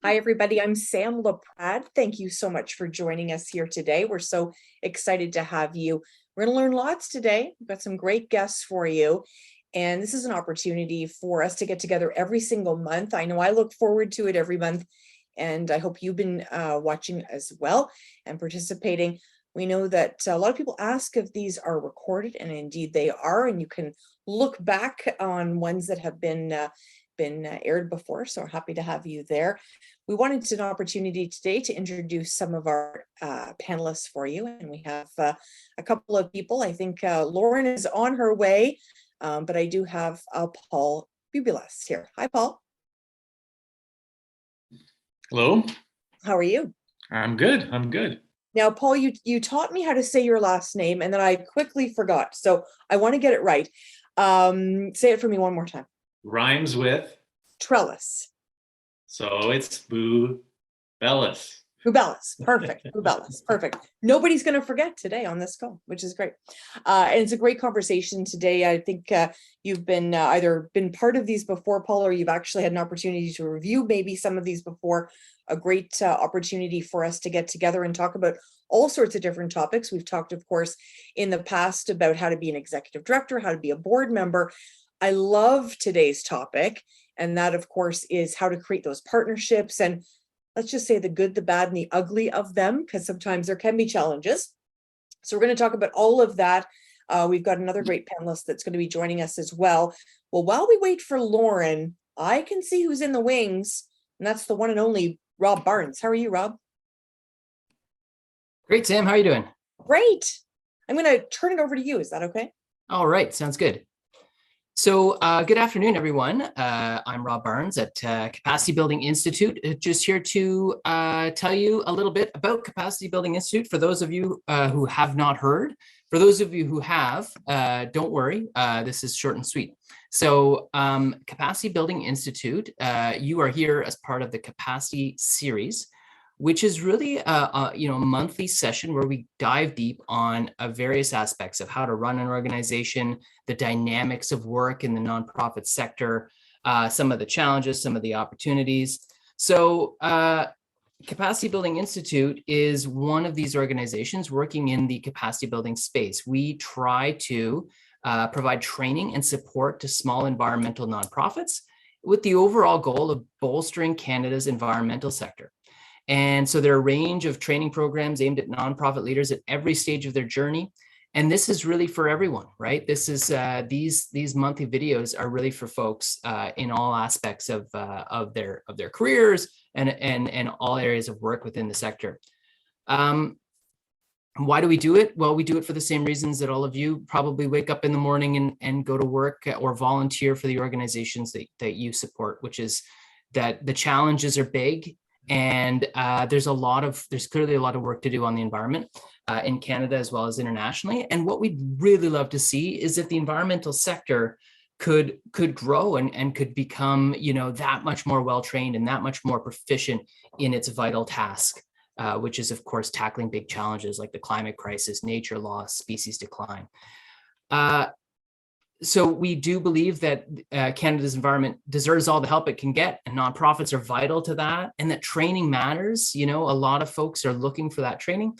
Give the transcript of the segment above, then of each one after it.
Hi, everybody. I'm Sam Laprade. Thank you so much for joining us here today. We're so excited to have you. We're going to learn lots today. We've got some great guests for you. And this is an opportunity for us to get together every single month. I know I look forward to it every month, and I hope you've been watching as well and participating. We know that a lot of people ask if these are recorded, and indeed they are, and you can look back on ones that have been aired before, so we're happy to have you there. We wanted an opportunity today to introduce some of our panelists for you, and we have a couple of people. I think Lauren is on her way, but I do have Paul Bubelis here. Hi, Paul. Hello. How are you? I'm good. I'm good. Now, Paul, you taught me how to say your last name, and then I quickly forgot, so I want to get it right. Say it for me one more time. Rhymes with trellis. So it's Bubelis. Bubelis, perfect. Bubelis, perfect. Nobody's going to forget today on this call, which is great. And it's a great conversation today. I think you've been either been part of these before, Paul, or you've actually had an opportunity to review maybe some of these before. A great opportunity for us to get together and talk about all sorts of different topics. We've talked, of course, in the past about how to be an executive director, how to be a board member. I love today's topic, and that, of course, is how to create those partnerships, and let's just say the good, the bad, and the ugly of them, because sometimes there can be challenges. So we're going to talk about all of that. We've got another great panelist that's going to be joining us as well. Well, while we wait for Lauren, I can see who's in the wings, and that's the one and only Rob Barnes. How are you, Rob? Great, Sam. How are you doing? Great. I'm going to turn it over to you. Is that okay? All right. Sounds good. So good afternoon, everyone. I'm Rob Barnes at Capacity Building Institute. Just here to tell you a little bit about Capacity Building Institute for those of you who have not heard. For those of you who have, don't worry, this is short and sweet. So Capacity Building Institute, you are here as part of the Capacity series, which is really a monthly session where we dive deep on various aspects of how to run an organization, the dynamics of work in the nonprofit sector, some of the challenges, some of the opportunities. So Capacity Building Institute is one of these organizations working in the capacity building space. We try to provide training and support to small environmental nonprofits with the overall goal of bolstering Canada's environmental sector. And so there are a range of training programs aimed at nonprofit leaders at every stage of their journey. And this is really for everyone, right? This is these monthly videos are really for folks in all aspects of their careers and all areas of work within the sector. Why do we do it? Well, we do it for the same reasons that all of you probably wake up in the morning and go to work or volunteer for the organizations that you support, which is that the challenges are big. And there's clearly a lot of work to do on the environment in Canada as well as internationally. And what we'd really love to see is that the environmental sector could grow and could become, that much more well-trained and that much more proficient in its vital task, which is, of course, tackling big challenges like the climate crisis, nature loss, species decline. So we do believe that Canada's environment deserves all the help it can get, and nonprofits are vital to that, and that training matters. A lot of folks are looking for that training,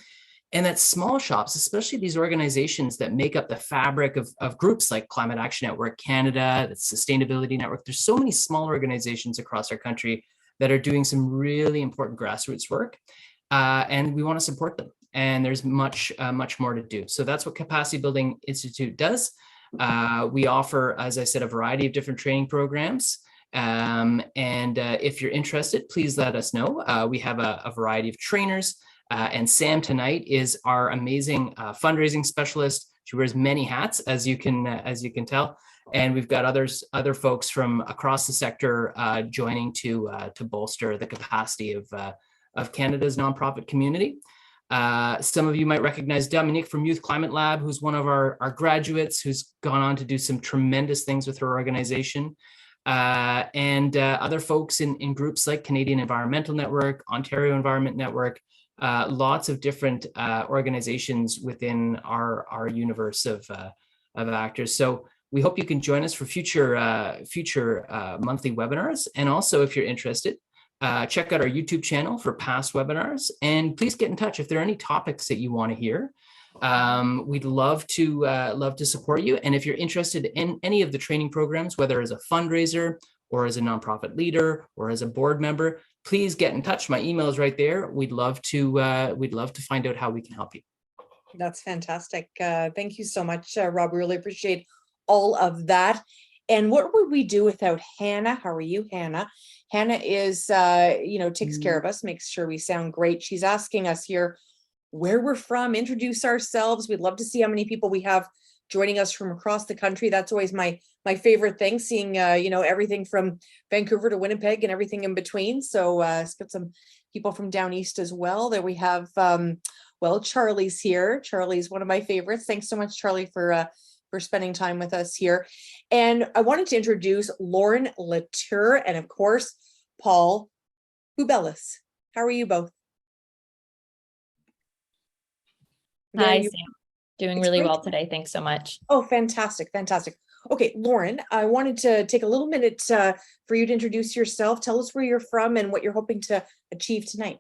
and that small shops, especially these organizations that make up the fabric of groups like Climate Action Network Canada, the Sustainability Network. There's so many small organizations across our country that are doing some really important grassroots work, and we want to support them. And there's much more to do. So that's what Capacity Building Institute does. We offer, as I said, a variety of different training programs. And if you're interested, please let us know. We have a variety of trainers. And Sam tonight is our amazing fundraising specialist. She wears many hats, as you can tell. And we've got other folks from across the sector joining to bolster the capacity of Canada's nonprofit community. Some of you might recognize Dominique from Youth Climate Lab, who's one of our graduates, who's gone on to do some tremendous things with her organization. And other folks in groups like Canadian Environmental Network, Ontario Environment Network, lots of different organizations within our universe of actors. So we hope you can join us for future monthly webinars. And also, if you're interested, check out our YouTube channel for past webinars, and please get in touch if there are any topics that you want to hear. We'd love to support you. And if you're interested in any of the training programs, whether as a fundraiser or as a nonprofit leader or as a board member, please get in touch. My email is right there. We'd love to find out how we can help you. That's fantastic. Thank you so much, Rob. We really appreciate all of that. And what would we do without Hannah? How are you, Hannah? Hannah is, takes care of us, makes sure we sound great. She's asking us here where we're from, introduce ourselves. We'd love to see how many people we have joining us from across the country. That's always my favorite thing, seeing, everything from Vancouver to Winnipeg and everything in between. So let's get some people from down east as well. There we have, Charlie's here. Charlie's one of my favorites. Thanks so much, Charlie, for spending time with us here. And I wanted to introduce Lauren Latour and, of course, Paul Bubelis. How are you both? Hi, Sam. Doing really well today. Thanks so much. Oh, fantastic. Fantastic. Okay, Lauren, I wanted to take a little minute for you to introduce yourself. Tell us where you're from and what you're hoping to achieve tonight.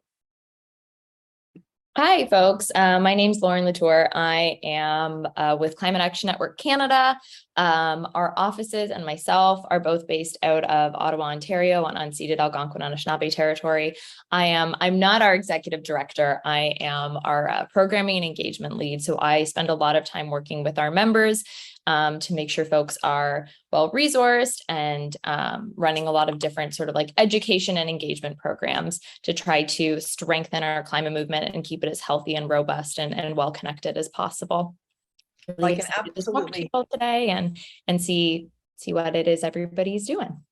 Hi, folks. My name's Lauren Latour. I am with Climate Action Network Canada. Our offices and myself are both based out of Ottawa, Ontario, on unceded Algonquin Anishinaabe territory. I'm not our executive director. I am our programming and engagement lead. So I spend a lot of time working with our members to make sure folks are well-resourced and running a lot of different sort of like education and engagement programs to try to strengthen our climate movement and keep it as healthy and robust and well-connected as possible. Really excited to talk to people today and see what it is everybody's doing.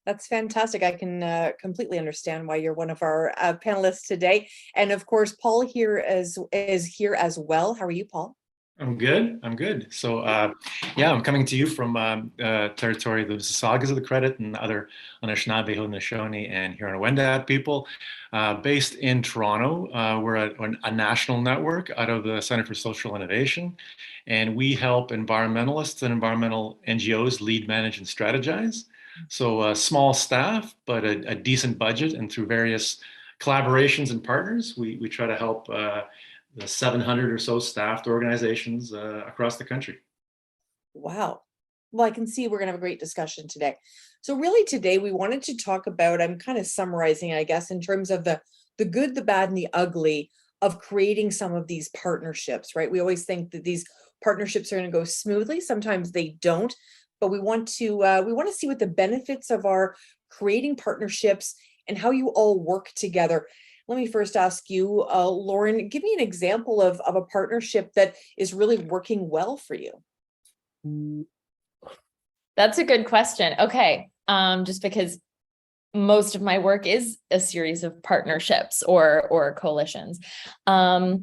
That's fantastic. I can completely understand why you're one of our panelists today. And of course, Paul here is here as well. How are you, Paul? I'm good. So I'm coming to you from territory of the Mississaugas of the Credit and other Anishinaabe, Haudenosaunee, and Huron-Wendat people. Based in Toronto, we're a national network out of the Center for Social Innovation, and we help environmentalists and environmental NGOs lead, manage, and strategize. So small staff, but a decent budget, and through various collaborations and partners, we try to help the 700 or so staffed organizations across the country. Wow. Well, I can see we're going to have a great discussion today. So really today we wanted to talk about, I'm kind of summarizing, I guess, in terms of the good, the bad, and the ugly of creating some of these partnerships, right? We always think that these partnerships are going to go smoothly. Sometimes they don't, but we want to see what the benefits of our creating partnerships and how you all work together. Let me first ask you, Lauren, give me an example of a partnership that is really working well for you. That's a good question. Okay. Just because most of my work is a series of partnerships or coalitions. I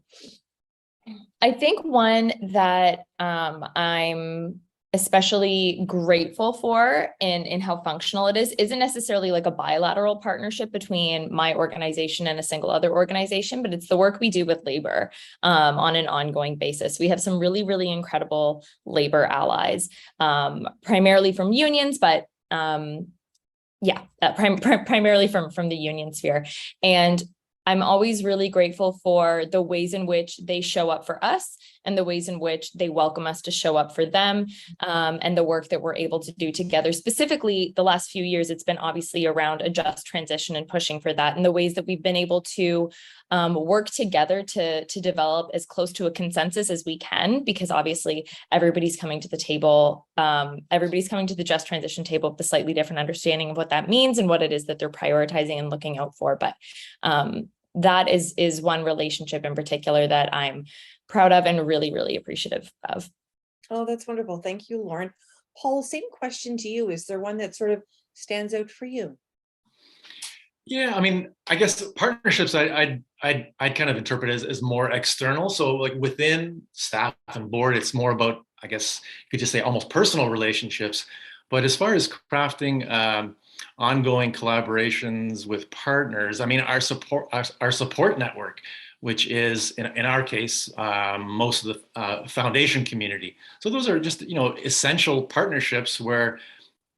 think one that I'm especially grateful for in how functional it is isn't necessarily like a bilateral partnership between my organization and a single other organization, but it's the work we do with labor on an ongoing basis. We have some really, really incredible labor allies, primarily from unions, but primarily from the union sphere. And I'm always really grateful for the ways in which they show up for us and the ways in which they welcome us to show up for them, and the work that we're able to do together. Specifically, the last few years, it's been obviously around a just transition and pushing for that, and the ways that we've been able to work together to develop as close to a consensus as we can, because obviously everybody's coming to the table, everybody's coming to the just transition table with a slightly different understanding of what that means and what it is that they're prioritizing and looking out for. But that is one relationship in particular that I'm proud of and really, really appreciative of. Oh, that's wonderful. Thank you, Lauren. Paul, same question to you. Is there one that sort of stands out for you? Yeah, I mean, I guess partnerships I'd kind of interpret as more external. So like within staff and board, it's more about, I guess you could just say almost personal relationships. But as far as crafting ongoing collaborations with partners, I mean, our support network, which is in our case, most of the foundation community. So those are just, essential partnerships where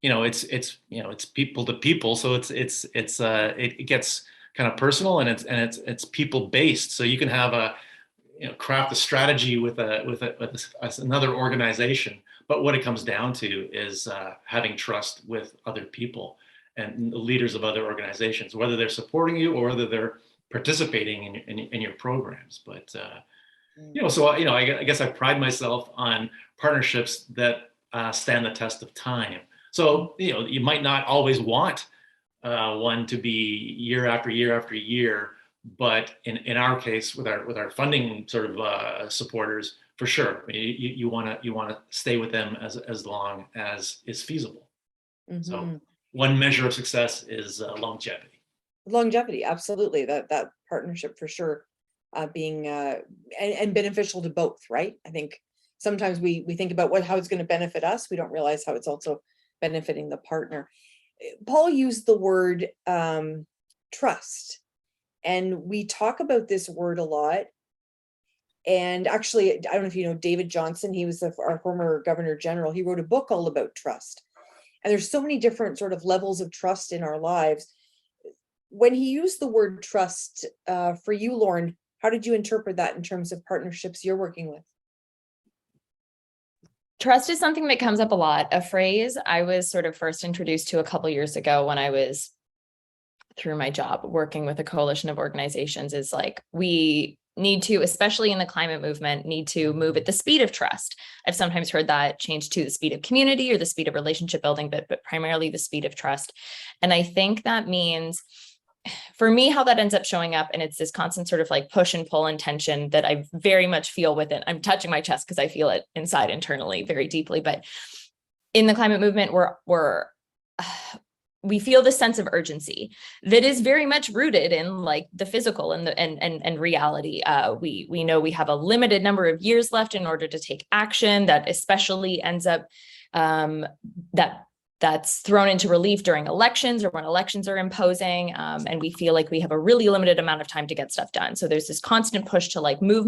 it's people to people, so it gets kind of personal, and it's people based. So you can have craft a strategy with another organization, but what it comes down to is having trust with other people and the leaders of other organizations, whether they're supporting you or whether they're participating in your programs. But I guess I pride myself on partnerships that stand the test of time. So you might not always want one to be year after year after year, but in our case, with our funding sort of supporters, for sure, you want to stay with them as long as is feasible. Mm-hmm. So one measure of success is longevity. Longevity, absolutely. That partnership for sure, being and beneficial to both, right? I think sometimes we think about how it's going to benefit us. We don't realize how it's also benefiting the partner. Paul used the word trust, and we talk about this word a lot. And actually, I don't know if you know David Johnson. He was our former Governor General. He wrote a book all about trust. And there's so many different sort of levels of trust in our lives. When he used the word trust, for you, Lauren, how did you interpret that in terms of partnerships you're working with? Trust is something that comes up a lot. A phrase I was sort of first introduced to a couple of years ago when I was, through my job, working with a coalition of organizations, is like, we need to, especially in the climate movement, need to move at the speed of trust. I've sometimes heard that change to the speed of community or the speed of relationship building, but primarily the speed of trust. And I think that means, for me, how that ends up showing up, and it's this constant sort of like push and pull and tension that I very much feel within. I'm touching my chest because I feel it inside internally very deeply. But in the climate movement, we feel this sense of urgency that is very much rooted in like the physical and reality. We know we have a limited number of years left in order to take action. That especially ends up that's thrown into relief during elections or when elections are imposing. And we feel like we have a really limited amount of time to get stuff done. So there's this constant push to like move.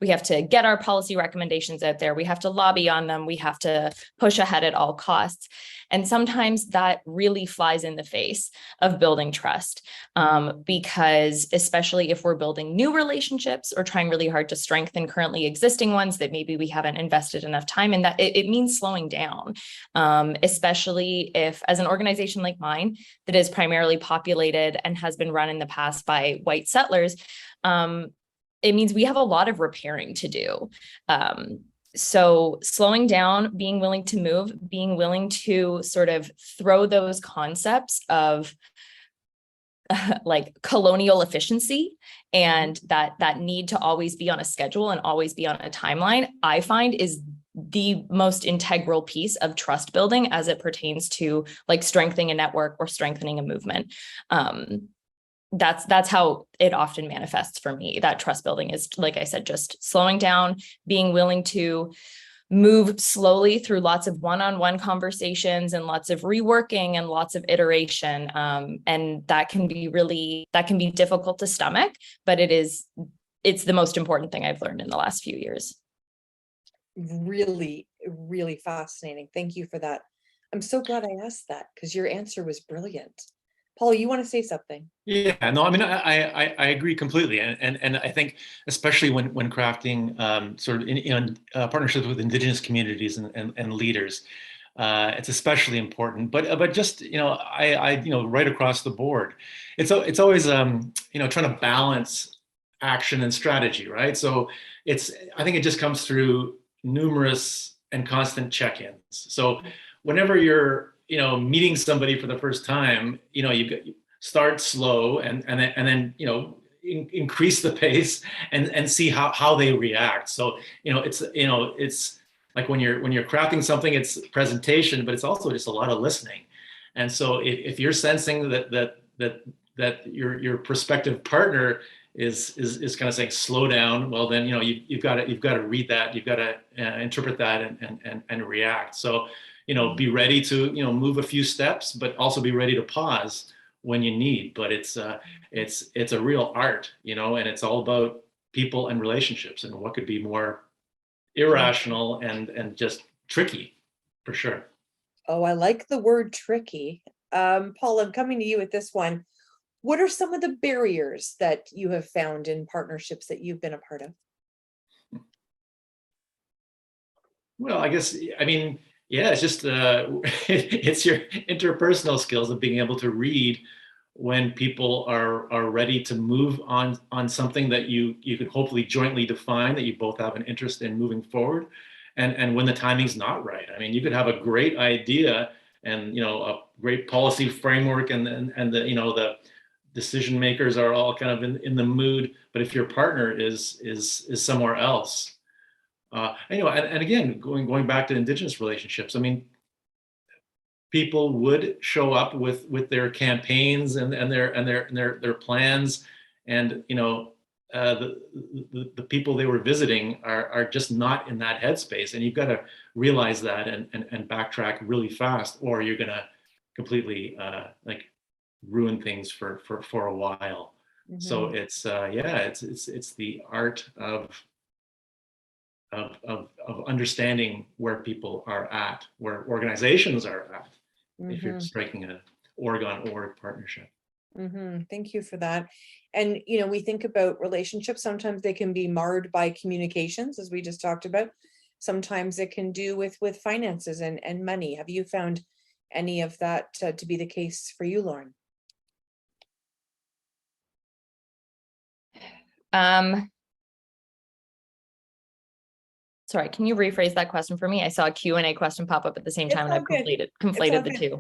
We have to get our policy recommendations out there. We have to lobby on them. We have to push ahead at all costs. And sometimes that really flies in the face of building trust, because especially if we're building new relationships or trying really hard to strengthen currently existing ones that maybe we haven't invested enough time in, that it means slowing down, especially if, as an organization like mine that is primarily populated and has been run in the past by white settlers, it means we have a lot of repairing to do. So slowing down, being willing to move, being willing to sort of throw those concepts of like colonial efficiency and that need to always be on a schedule and always be on a timeline, I find is the most integral piece of trust building as it pertains to like strengthening a network or strengthening a movement. That's how it often manifests for me. That trust building is, like I said, just slowing down, being willing to move slowly through lots of one-on-one conversations and lots of reworking and lots of iteration. And that can be difficult to stomach, but it's the most important thing I've learned in the last few years. Really, really fascinating. Thank you for that. I'm so glad I asked that because your answer was brilliant. Paul, you want to say something? Yeah, no, I mean, I agree completely, and I think especially when crafting sort of in partnerships with Indigenous communities and leaders, it's especially important. But just I right across the board, it's always trying to balance action and strategy, right? So I think it just comes through numerous and constant check-ins. So whenever you're meeting somebody for the first time, you start slow and then increase the pace and see how they react. So it's like when you're crafting something, it's presentation, but it's also just a lot of listening. And so if you're sensing that your prospective partner is kind of saying slow down, well then you've got to read that, you've got to interpret that and react. So be ready to move a few steps, but also be ready to pause when you need. But it's a real art, and it's all about people and relationships, and what could be more irrational and just tricky, for sure. Oh, I like the word tricky. Paul, I'm coming to you with this one. What are some of the barriers that you have found in partnerships that you've been a part of? Well, I guess, I mean, yeah, it's just it's your interpersonal skills of being able to read when people are ready to move on something that you could hopefully jointly define, that you both have an interest in moving forward, and when the timing's not right. I mean, you could have a great idea and a great policy framework, and the the decision makers are all kind of in the mood, but if your partner is somewhere else. And again, going back to Indigenous relationships, I mean, people would show up with their campaigns and their plans, and the people they were visiting are just not in that headspace, and you've got to realize that and backtrack really fast, or you're gonna completely like ruin things for a while. Mm-hmm. So it's it's the art of understanding where people are at, where organizations are at, if you're striking an org-on-org partnership. Thank you for that. And, we think about relationships. Sometimes they can be marred by communications, as we just talked about. Sometimes it can do with finances and money. Have you found any of that to be the case for you, Lauren? Sorry, can you rephrase that question for me? I saw a Q&A question pop up at the same time, and I've conflated the two.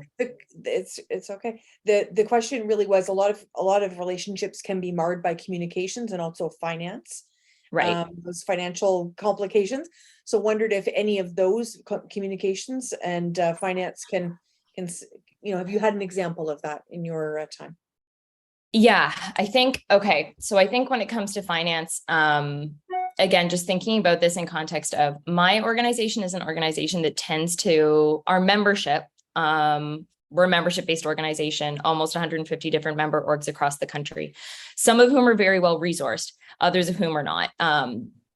It's okay. The question really was, a lot of relationships can be marred by communications and also finance, Right. Those financial complications. So wondered if any of those communications and finance can have you had an example of that in your time? Yeah, I think, okay. So I think when it comes to finance, again, just thinking about this in context of my organization is an organization that tends to, our membership, we're a membership-based organization, almost 150 different member orgs across the country, some of whom are very well resourced, others of whom are not.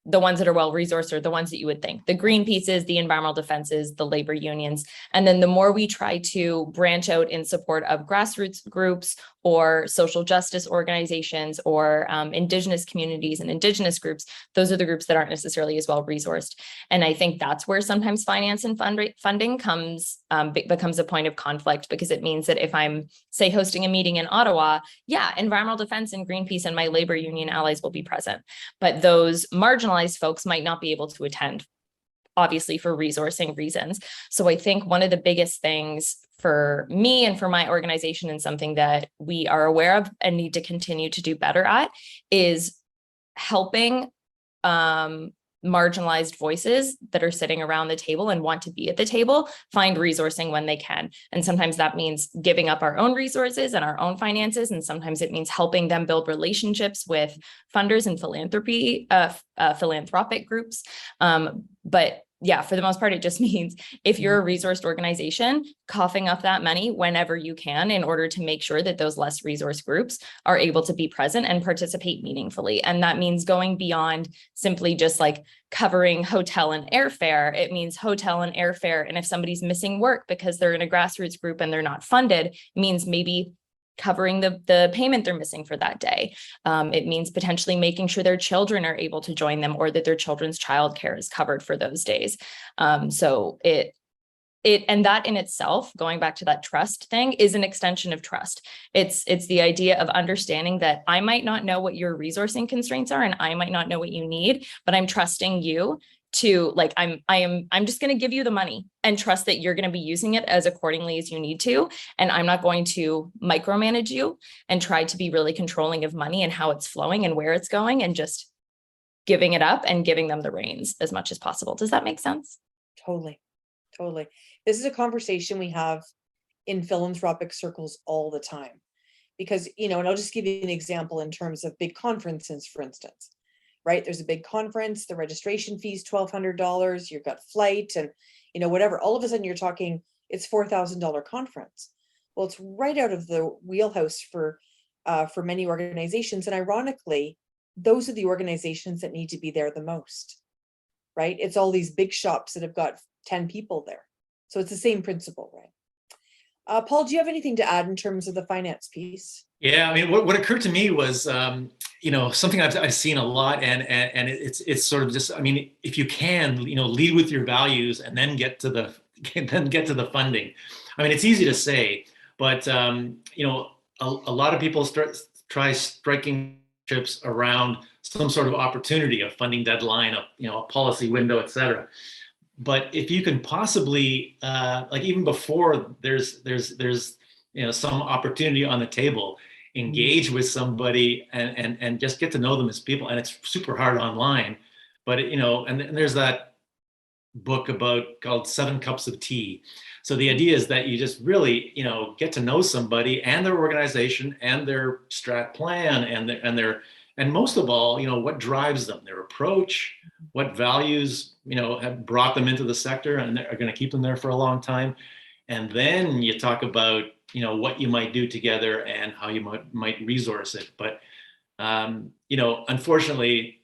The ones that are well resourced are the ones that you would think, the Greenpeaces, the environmental defenses, the labor unions. And then the more we try to branch out in support of grassroots groups or social justice organizations or Indigenous communities and Indigenous groups, those are the groups that aren't necessarily as well resourced. And I think that's where sometimes finance and funding becomes a point of conflict, because it means that if I'm, say, hosting a meeting in Ottawa, yeah, environmental defense and Greenpeace and my labor union allies will be present, but those marginalized folks might not be able to attend, obviously for resourcing reasons. So I think one of the biggest things for me and for my organization, and something that we are aware of and need to continue to do better at, is helping marginalized voices that are sitting around the table and want to be at the table find resourcing when they can. And sometimes that means giving up our own resources and our own finances. And sometimes it means helping them build relationships with funders and philanthropic groups. But yeah, for the most part, it just means if you're a resourced organization, coughing up that money whenever you can in order to make sure that those less resourced groups are able to be present and participate meaningfully. And that means going beyond simply just like covering hotel and airfare. It means hotel and airfare. And if somebody's missing work because they're in a grassroots group and they're not funded, it means maybe covering the payment they're missing for that day. It means potentially making sure their children are able to join them, or that their children's childcare is covered for those days. So and that in itself, going back to that trust thing, is an extension of trust. It's the idea of understanding that I might not know what your resourcing constraints are, and I might not know what you need, but I'm trusting you to, like, I'm just going to give you the money and trust that you're going to be using it as accordingly as you need to. And I'm not going to micromanage you and try to be really controlling of money and how it's flowing and where it's going, and just giving it up and giving them the reins as much as possible. Does that make sense? Totally. This is a conversation we have in philanthropic circles all the time, because, and I'll just give you an example in terms of big conferences, for instance. Right? There's a big conference, the registration fee is $1,200, you've got flight and, whatever. All of a sudden you're talking, it's $4,000 conference. Well, it's right out of the wheelhouse for many organizations. And ironically, those are the organizations that need to be there the most, right? It's all these big shops that have got 10 people there. So it's the same principle, right? Paul, do you have anything to add in terms of the finance piece? Yeah, I mean, what occurred to me was, something I've seen a lot, and it's sort of just, I mean, if you can, lead with your values and then get to the funding. I mean, it's easy to say, but a lot of people try striking chips around some sort of opportunity, a funding deadline, a policy window, et cetera. But if you can possibly, like even before there's some opportunity on the table, engage with somebody and just get to know them as people. And it's super hard online, but and there's that book called 7 Cups of Tea. So the idea is that you just really, get to know somebody and their organization and their strat plan and most of all, what drives them, their approach, what values, have brought them into the sector and are going to keep them there for a long time. And then you talk about, what you might do together and how you might resource it. But, unfortunately,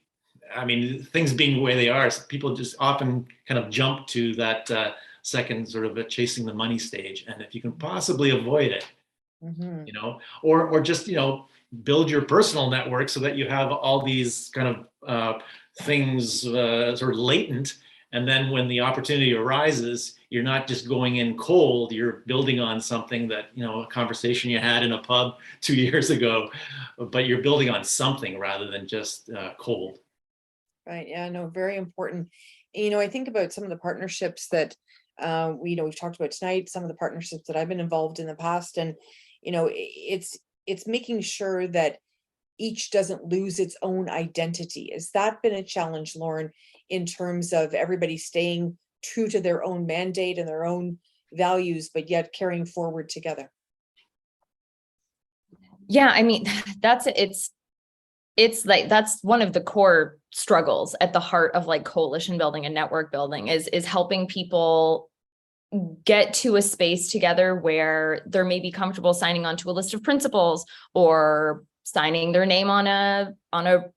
I mean, things being the way they are, people just often kind of jump to that second sort of a chasing the money stage. And if you can possibly avoid it, or just, build your personal network so that you have all these kind of things sort of latent. And then when the opportunity arises, you're not just going in cold, you're building on something that, a conversation you had in a pub 2 years ago, but you're building on something rather than just cold. Right. Yeah, no, very important. I think about some of the partnerships that we've talked about tonight, some of the partnerships that I've been involved in the past. And, it's making sure that each doesn't lose its own identity. Has that been a challenge, Lauren, in terms of everybody staying true to their own mandate and their own values, but yet carrying forward together? Yeah, I mean, it's like, that's one of the core struggles at the heart of like coalition building and network building is helping people get to a space together where they're maybe comfortable signing onto a list of principles or signing their name on a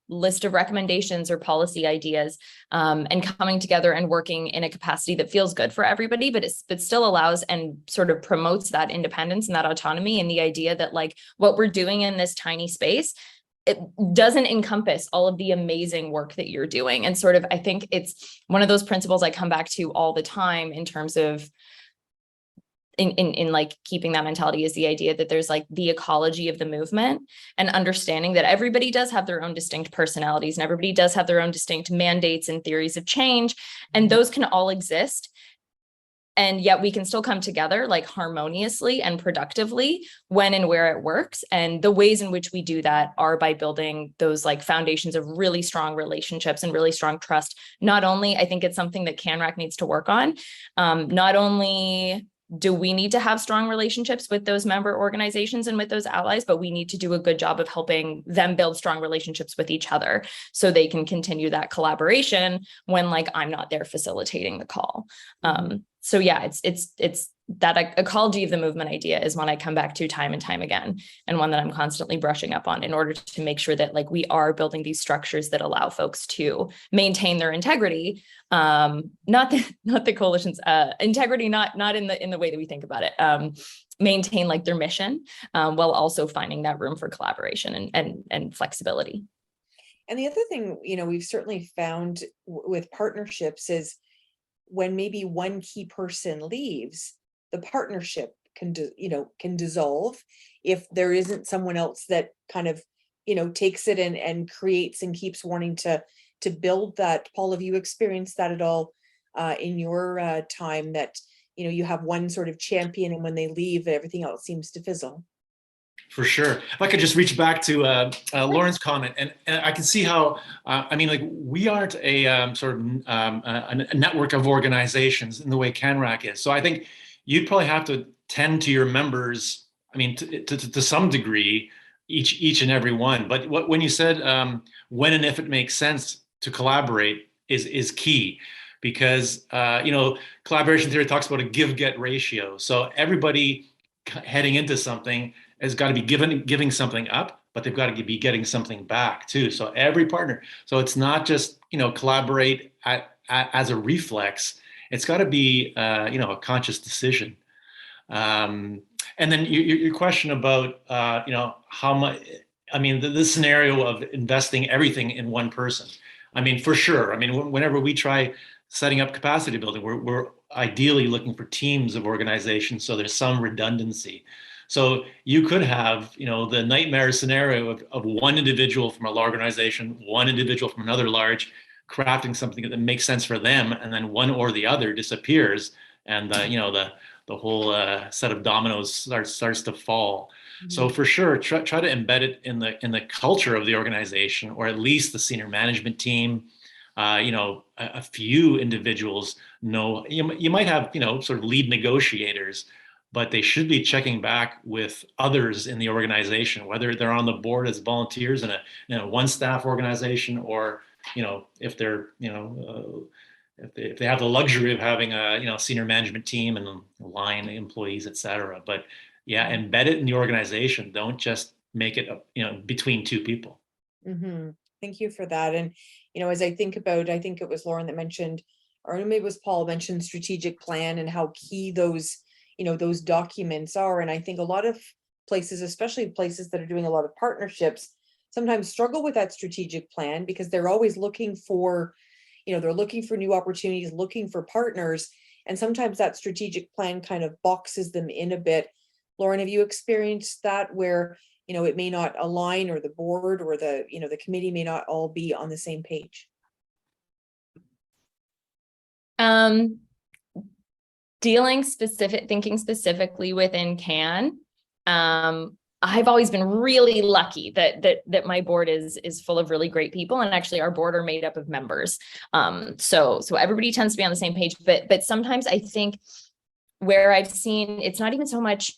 list of recommendations or policy ideas, and coming together and working in a capacity that feels good for everybody, but it still allows and sort of promotes that independence and that autonomy, and the idea that like what we're doing in this tiny space, it doesn't encompass all of the amazing work that you're doing. And sort of, I think it's one of those principles I come back to all the time in terms of in like keeping that mentality, is the idea that there's like the ecology of the movement, and understanding that everybody does have their own distinct personalities and everybody does have their own distinct mandates and theories of change. And those can all exist. And yet we can still come together like harmoniously and productively when and where it works. And the ways in which we do that are by building those like foundations of really strong relationships and really strong trust. Not only, I think it's something that CanRAC needs to work on. Not only do we need to have strong relationships with those member organizations and with those allies, but we need to do a good job of helping them build strong relationships with each other so they can continue that collaboration when like I'm not there facilitating the call. So yeah, it's that ecology of the movement idea is one I come back to time and time again, and one that I'm constantly brushing up on in order to make sure that like we are building these structures that allow folks to maintain their integrity, not the coalition's integrity, not in the way that we think about it, maintain like their mission, while also finding that room for collaboration and flexibility. And the other thing, we've certainly found with partnerships is when maybe one key person leaves, the partnership can dissolve if there isn't someone else that kind of, takes it and creates and keeps wanting to build that. Paul, have you experienced that at all in your time, that, you have one sort of champion and when they leave, everything else seems to fizzle? For sure. If I could just reach back to Lauren's comment, and I can see how, I mean, like we aren't a sort of a network of organizations in the way CanRAC is. So I think you'd probably have to tend to your members, I mean, to some degree, each and every one. But when you said when and if it makes sense to collaborate is key, because collaboration theory talks about a give-get ratio. So everybody heading into something has got to be giving something up, but they've got to be getting something back too. So every partner, so it's not just collaborate as a reflex. It's got to be a conscious decision. And then your question about, how much, I mean, the scenario of investing everything in one person. I mean, for sure. I mean, whenever we try setting up capacity building, we're ideally looking for teams of organizations, so there's some redundancy. So you could have, the nightmare scenario of one individual from a large organization, one individual from another large, crafting something that makes sense for them, and then one or the other disappears, and the whole set of dominoes starts to fall. So for sure, try to embed it in the culture of the organization, or at least the senior management team. A few individuals know, you might have, sort of lead negotiators, but they should be checking back with others in the organization, whether they're on the board as volunteers in a one staff organization, or, if they're, if they have the luxury of having a senior management team and line employees, et cetera. But yeah, embed it in the organization. Don't just make it between two people. Mm-hmm. Thank you for that. And as I think about, I think it was Lauren that mentioned, or maybe it was Paul mentioned, strategic plan and how key those those documents are. And I think a lot of places, especially places that are doing a lot of partnerships, sometimes struggle with that strategic plan because they're always looking for they're looking for new opportunities, looking for partners. And sometimes that strategic plan kind of boxes them in a bit. Lauren, have you experienced that where, it may not align, or the board or the, the committee may not all be on the same page? Thinking specifically within CAN, I've always been really lucky that my board is full of really great people, and actually our board are made up of members. So everybody tends to be on the same page, but sometimes I think where I've seen, it's not even so much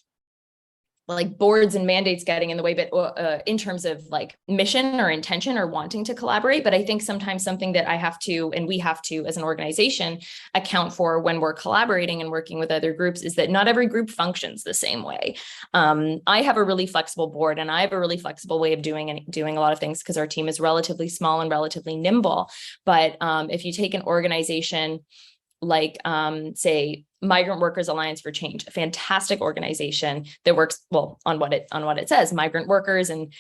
like boards and mandates getting in the way, but in terms of like mission or intention or wanting to collaborate. But I think sometimes something that I have to, and we have to as an organization, account for when we're collaborating and working with other groups is that not every group functions the same way. I have a really flexible board, and I have a really flexible way of doing a lot of things because our team is relatively small and relatively nimble. But if you take an organization like, say, Migrant Workers Alliance for Change, a fantastic organization that works well on what it says, migrant workers and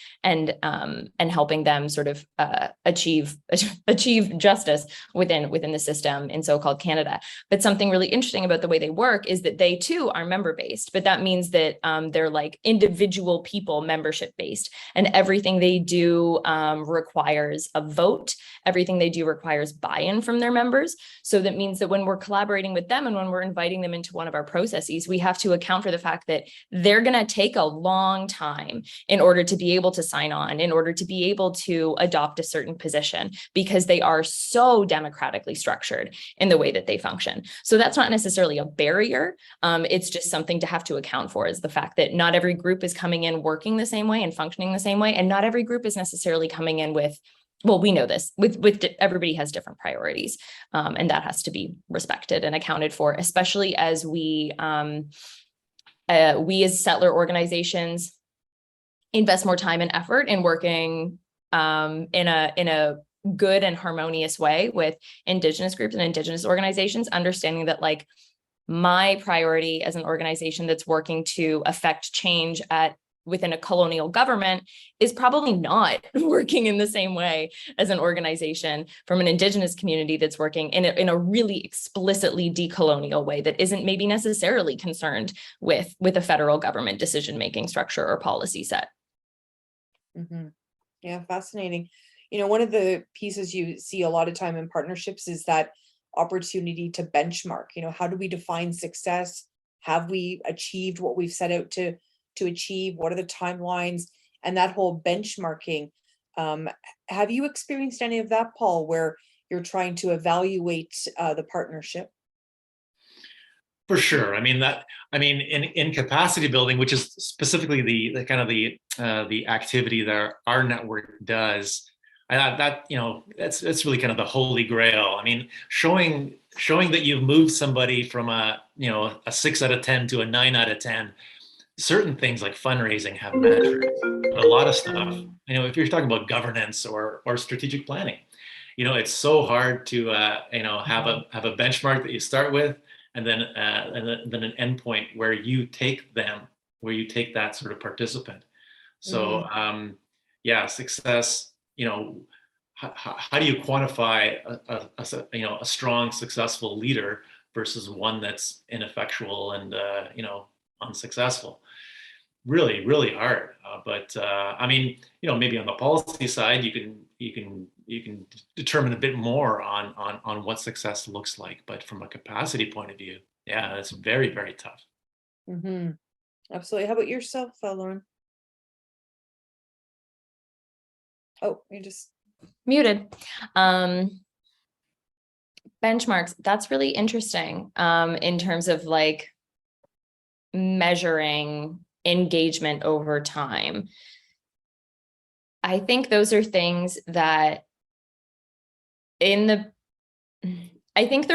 helping them sort of achieve justice within the system in so-called Canada. But something really interesting about the way they work is that they too are member based, but that means that they're like individual people membership based, and everything they do requires a vote. Everything they do requires buy-in from their members. So that means that when we're collaborating with them and when we're inviting them into one of our processes, we have to account for the fact that they're going to take a long time in order to be able to sign on, in order to be able to adopt a certain position, because they are so democratically structured in the way that they function. So that's not necessarily a barrier. It's just something to have to account for, is the fact that not every group is coming in working the same way and functioning the same way. And not every group is necessarily coming in with, well, we know this, with everybody has different priorities, and that has to be respected and accounted for, especially as we as settler organizations invest more time and effort in working in a good and harmonious way with Indigenous groups and Indigenous organizations, understanding that like my priority as an organization that's working to affect change within a colonial government is probably not working in the same way as an organization from an Indigenous community that's working in a really explicitly decolonial way that isn't maybe necessarily concerned with a federal government decision-making structure or policy set. Mm-hmm. Yeah, fascinating. One of the pieces you see a lot of time in partnerships is that opportunity to benchmark. How do we define success? Have we achieved what we've set out to achieve? What are the timelines? And that whole benchmarking. Have you experienced any of that, Paul, where you're trying to evaluate the partnership? For sure. In capacity building, which is specifically the kind of the activity that our network does, that's really kind of the holy grail. I mean, showing that you've moved somebody from a 6 out of 10 to a 9 out of 10. Certain things like fundraising have metrics, but a lot of stuff, if you're talking about governance or strategic planning, it's so hard to have a benchmark that you start with, and then an endpoint where you take them where you take that sort of participant. So yeah, success, how do you quantify a strong, successful leader versus one that's ineffectual and unsuccessful? Really, really hard. But I mean, maybe on the policy side, you can determine a bit more on what success looks like. But from a capacity point of view, yeah, that's very, very tough. Absolutely. How about yourself, Lauren? Oh, you just muted. Benchmarks, that's really interesting in terms of like measuring engagement over time. I think those are things that I think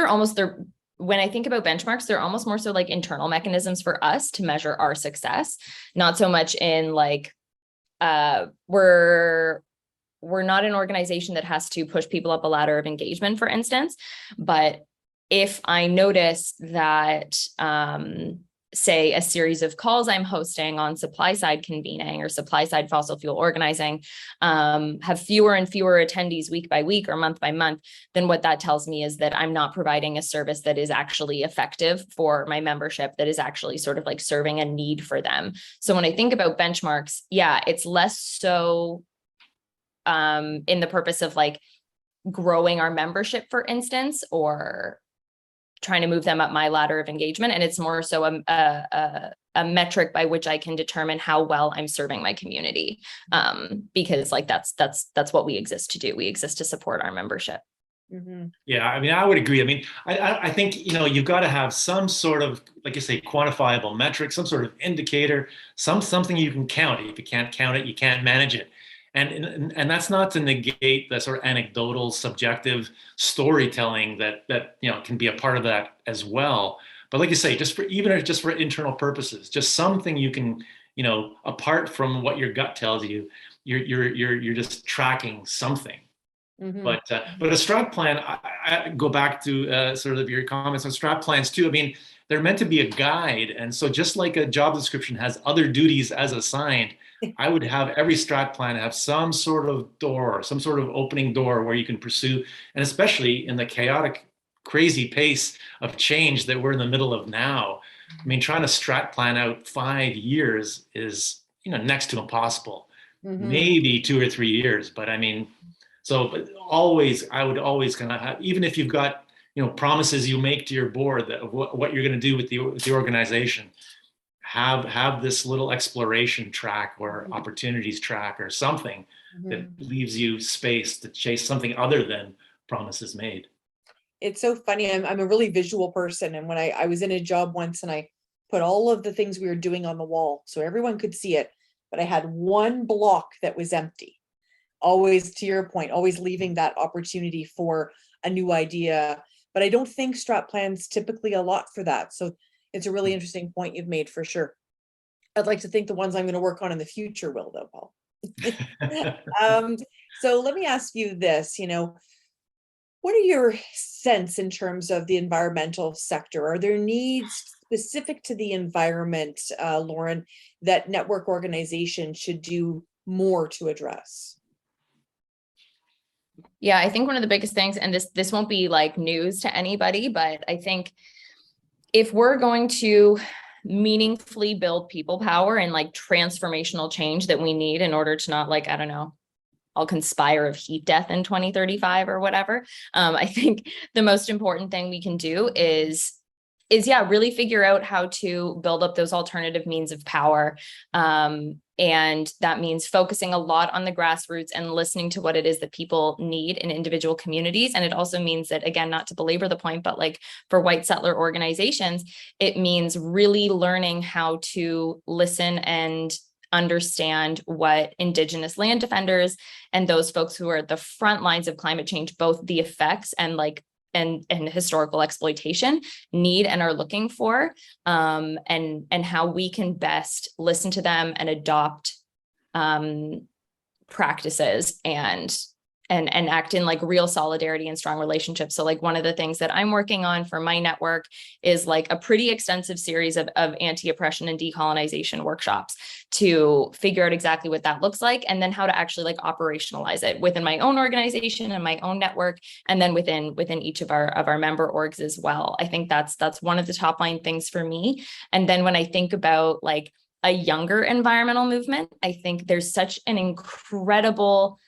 when I think about benchmarks, they're almost more so like internal mechanisms for us to measure our success, not so much in like, we're not an organization that has to push people up a ladder of engagement, for instance. But if I notice that, say, a series of calls I'm hosting on supply side convening or supply side fossil fuel organizing have fewer and fewer attendees week by week or month by month, then what that tells me is that I'm not providing a service that is actually effective for my membership, that is actually sort of like serving a need for them. So when I think about benchmarks, yeah, it's less so in the purpose of like growing our membership, for instance, or trying to move them up my ladder of engagement. And it's more so a metric by which I can determine how well I'm serving my community. Because like that's what we exist to do. We exist to support our membership. Yeah, I mean, I would agree. I mean, I think, you've got to have some sort of, like you say, quantifiable metric, some sort of indicator, something you can count. If you can't count it, you can't manage it. And that's not to negate the sort of anecdotal, subjective storytelling that can be a part of that as well. But like you say, just for internal purposes, just something you can, apart from what your gut tells you, you're just tracking something. But a strat plan, I go back to sort of your comments on strat plans too. I mean, they're meant to be a guide, and so just like a job description has other duties as assigned, I would have every strat plan have some sort of door, some sort of opening door where you can pursue, and especially in the chaotic, crazy pace of change that we're in the middle of now. I mean, trying to strat plan out 5 years is, next to impossible. Maybe 2 or 3 years, but I mean, but I would always kind of have, even if you've got, promises you make to your board that what you're going to do with the organization, have this little exploration track or opportunities track or something that leaves you space to chase something other than promises made. It's so funny. I'm a really visual person. And when I was in a job once and I put all of the things we were doing on the wall so everyone could see it, but I had one block that was empty. Always, to your point, always leaving that opportunity for a new idea. But I don't think strat plans typically allot for that. So it's a really interesting point you've made for sure. I'd like to think the ones I'm going to work on in the future will, though, Paul. So let me ask you this, what are your sense in terms of the environmental sector? Are there needs specific to the environment, Lauren, that network organizations should do more to address? Yeah, I think one of the biggest things, and this won't be like news to anybody, but I think if we're going to meaningfully build people power and like transformational change that we need in order to not like, I don't know, I'll conspire of heat death in 2035 or whatever. I think the most important thing we can do is really figure out how to build up those alternative means of power. And that means focusing a lot on the grassroots and listening to what it is that people need in individual communities. And it also means that, again, not to belabor the point, but like for white settler organizations, it means really learning how to listen and understand what Indigenous land defenders and those folks who are at the front lines of climate change, both the effects and like and historical exploitation need and are looking for, and how we can best listen to them and adopt practices and and act in like real solidarity and strong relationships. So like one of the things that I'm working on for my network is like a pretty extensive series of anti-oppression and decolonization workshops to figure out exactly what that looks like, and then how to actually like operationalize it within my own organization and my own network, and then within each of our member orgs as well. I think that's one of the top line things for me. And then when I think about like a younger environmental movement, I think there's such an incredible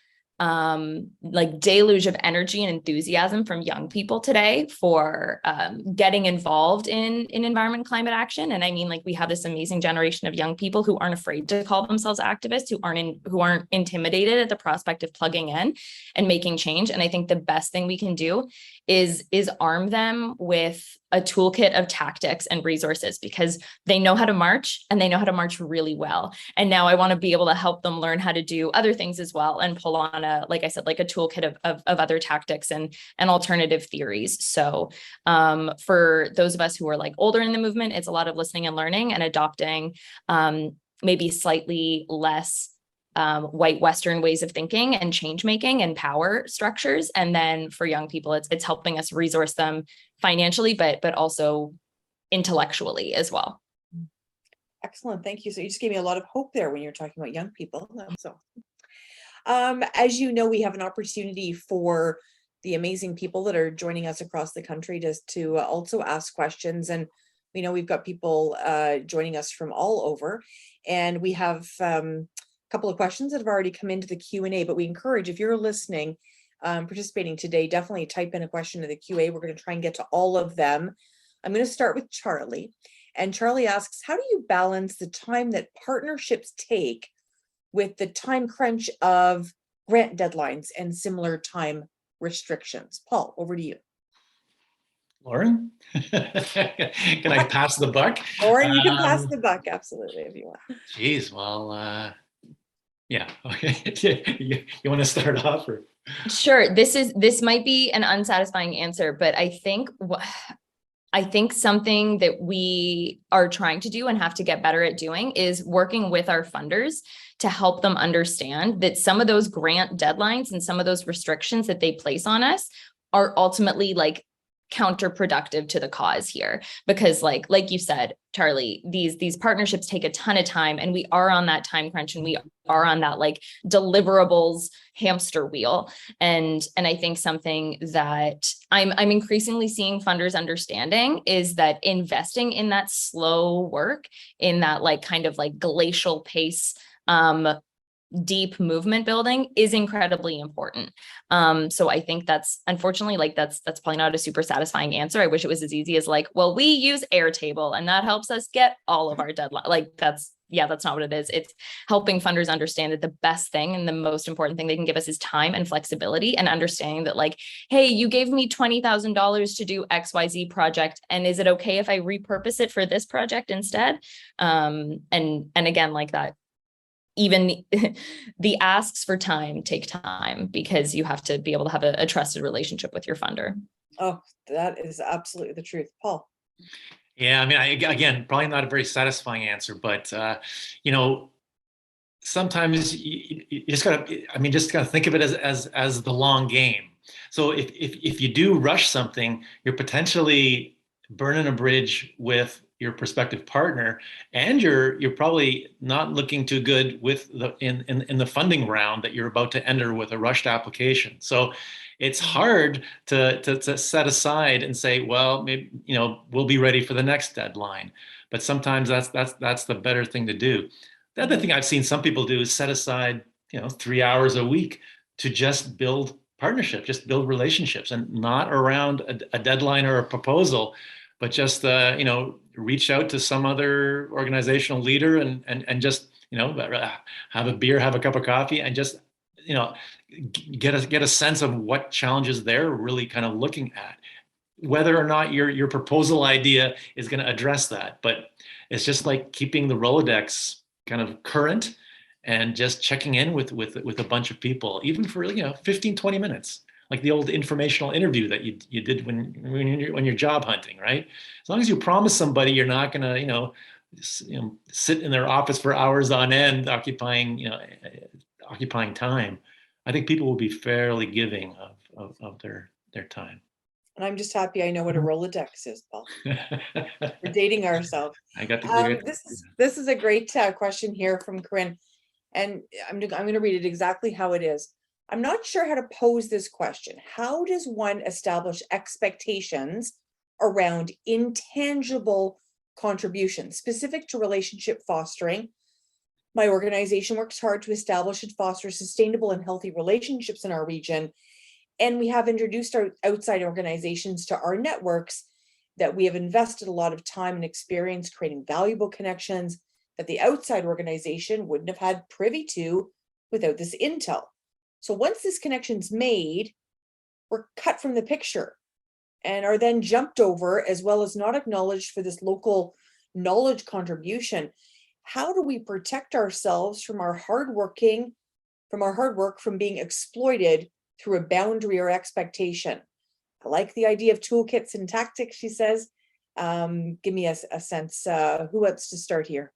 like deluge of energy and enthusiasm from young people today for getting involved in environment climate action. And I mean, like, we have this amazing generation of young people who aren't afraid to call themselves activists, who aren't intimidated at the prospect of plugging in and making change. And I think the best thing we can do is arm them with a toolkit of tactics and resources, because they know how to march, and they know how to march really well. And now I want to be able to help them learn how to do other things as well, and pull on like I said, like a toolkit of other tactics and alternative theories. So for those of us who are like older in the movement, it's a lot of listening and learning and adopting maybe slightly less white Western ways of thinking and change making and power structures. And then for young people, it's helping us resource them financially, but also intellectually as well. Excellent. Thank you. So you just gave me a lot of hope there when you're talking about young people. So as you know, we have an opportunity for the amazing people that are joining us across the country to also ask questions. And we know we've got people joining us from all over, and we have couple of questions that have already come into the Q&A, but we encourage, if you're listening, participating today, definitely type in a question to the QA. We're going to try and get to all of them. I'm going to start with Charlie. And Charlie asks, how do you balance the time that partnerships take with the time crunch of grant deadlines and similar time restrictions? Paul, over to you. Lauren, can I pass the buck? Lauren, you can pass the buck, absolutely, if you want. Geez, well, yeah. Okay. You want to start off, or? Sure. This might be an unsatisfying answer, but I think something that we are trying to do and have to get better at doing is working with our funders to help them understand that some of those grant deadlines and some of those restrictions that they place on us are ultimately like counterproductive to the cause here. Because like you said, Charlie, these partnerships take a ton of time, and we are on that time crunch, and we are on that like deliverables hamster wheel. And I think something that I'm increasingly seeing funders understanding is that investing in that slow work, in that like kind of like glacial pace, deep movement building is incredibly important. So I think that's, unfortunately, like that's probably not a super satisfying answer. I wish it was as easy as like, well, we use Airtable and that helps us get all of our deadline. Like that's not what it is. It's helping funders understand that the best thing and the most important thing they can give us is time and flexibility, and understanding that like, hey, you gave me $20,000 to do XYZ project, and is it okay if I repurpose it for this project instead? And again, like that, even the asks for time take time, because you have to be able to have a trusted relationship with your funder. Oh, that is absolutely the truth. Paul. Yeah, I mean, again, probably not a very satisfying answer, but sometimes you just gotta think of it as the long game. So if you do rush something, you're potentially burning a bridge with your prospective partner, and you're probably not looking too good with in the funding round that you're about to enter with a rushed application. So it's hard to set aside and say, well, maybe we'll be ready for the next deadline. But sometimes that's the better thing to do. The other thing I've seen some people do is set aside 3 hours a week to just build partnership, just build relationships, and not around a deadline or a proposal, but just reach out to some other organizational leader and just have a beer, have a cup of coffee, and just get a sense of what challenges they're really kind of looking at, whether or not your proposal idea is going to address that. But it's just like keeping the Rolodex kind of current and just checking in with a bunch of people, even for 15-20 minutes. Like the old informational interview that you did when you're job hunting, right? As long as you promise somebody you're not going to sit in their office for hours on end, occupying time. I think people will be fairly giving of their time. And I'm just happy I know what a Rolodex is, Paul. We're dating ourselves. I got the This is a great question here from Corinne, and I'm going to read it exactly how it is. I'm not sure how to pose this question. How does one establish expectations around intangible contributions specific to relationship fostering? My organization works hard to establish and foster sustainable and healthy relationships in our region. And we have introduced our outside organizations to our networks that we have invested a lot of time and experience creating valuable connections that the outside organization wouldn't have had privy to without this intel. So once this connection's made, we're cut from the picture and are then jumped over, as well as not acknowledged for this local knowledge contribution. How do we protect ourselves from our hard work from being exploited through a boundary or expectation? I like the idea of toolkits and tactics, she says. Give me a sense. Who wants to start here?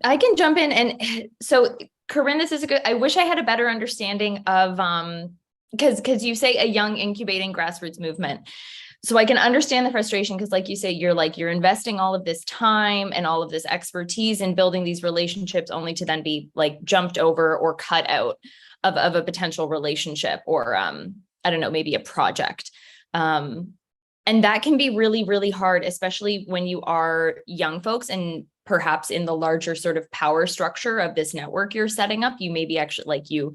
I can jump in. And so, Corinne, this is I wish I had a better understanding of, because you say a young incubating grassroots movement. So I can understand the frustration, because like you say, you're investing all of this time and all of this expertise in building these relationships only to then be like jumped over or cut out of a potential relationship, or I don't know, maybe a project. And that can be really, really hard, especially when you are young folks and perhaps in the larger sort of power structure of this network you're setting up. You may be actually like you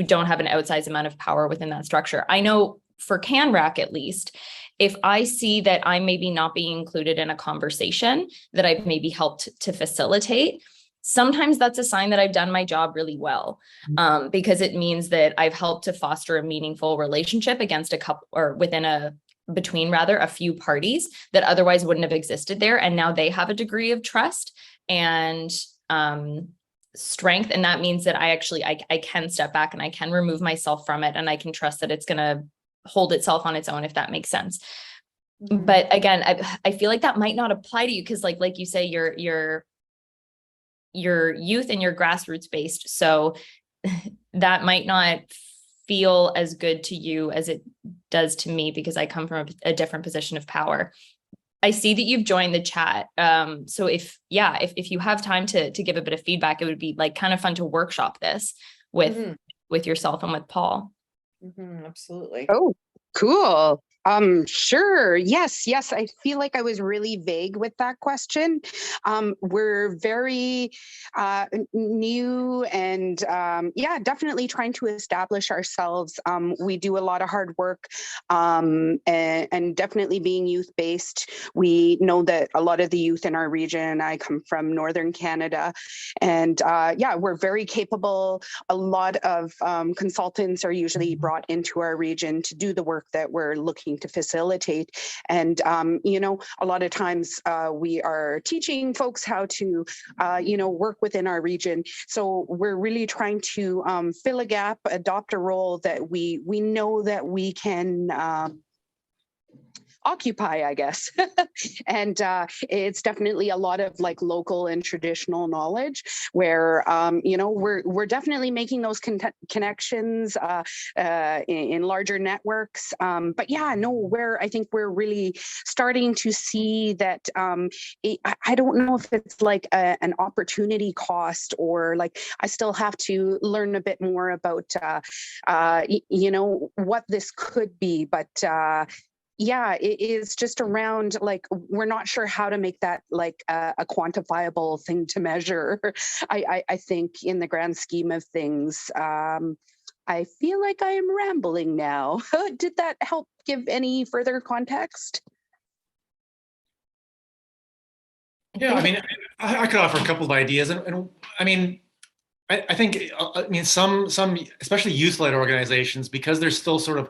don't have an outsized amount of power within that structure. I know for CanRac, at least, if I see that I'm maybe not being included in a conversation that I've maybe helped to facilitate, sometimes that's a sign that I've done my job really well, because it means that I've helped to foster a meaningful relationship against a couple, or between a few parties that otherwise wouldn't have existed there. And now they have a degree of trust and strength. And that means that I can step back and I can remove myself from it, and I can trust that it's going to hold itself on its own, if that makes sense. Mm-hmm. But again, I feel like that might not apply to you, because like you say, you're youth and you're grassroots based. So that might not feel as good to you as it does to me, because I come from a different position of power. I see that you've joined the chat. So if you have time to give a bit of feedback, it would be like kind of fun to workshop this with yourself and with Paul. Absolutely. Oh, cool. Sure. Yes. I feel like I was really vague with that question. We're very new and definitely trying to establish ourselves. We do a lot of hard work and definitely being youth-based. We know that a lot of the youth in our region, I come from Northern Canada, and we're very capable. A lot of consultants are usually brought into our region to do the work that we're looking to facilitate. And, a lot of times we are teaching folks how to, work within our region. So we're really trying to fill a gap, adopt a role that we know that we can occupy, I guess. And it's definitely a lot of like local and traditional knowledge where, we're definitely making those connections in larger networks. I think we're really starting to see that I don't know if it's like an opportunity cost, or like I still have to learn a bit more about, what this could be, but it is just around like, we're not sure how to make that like a quantifiable thing to measure. I think in the grand scheme of things, I feel like I am rambling now. Did that help give any further context? Yeah, I mean, I could offer a couple of ideas, and I mean, I think some especially youth-led organizations, because they're still sort of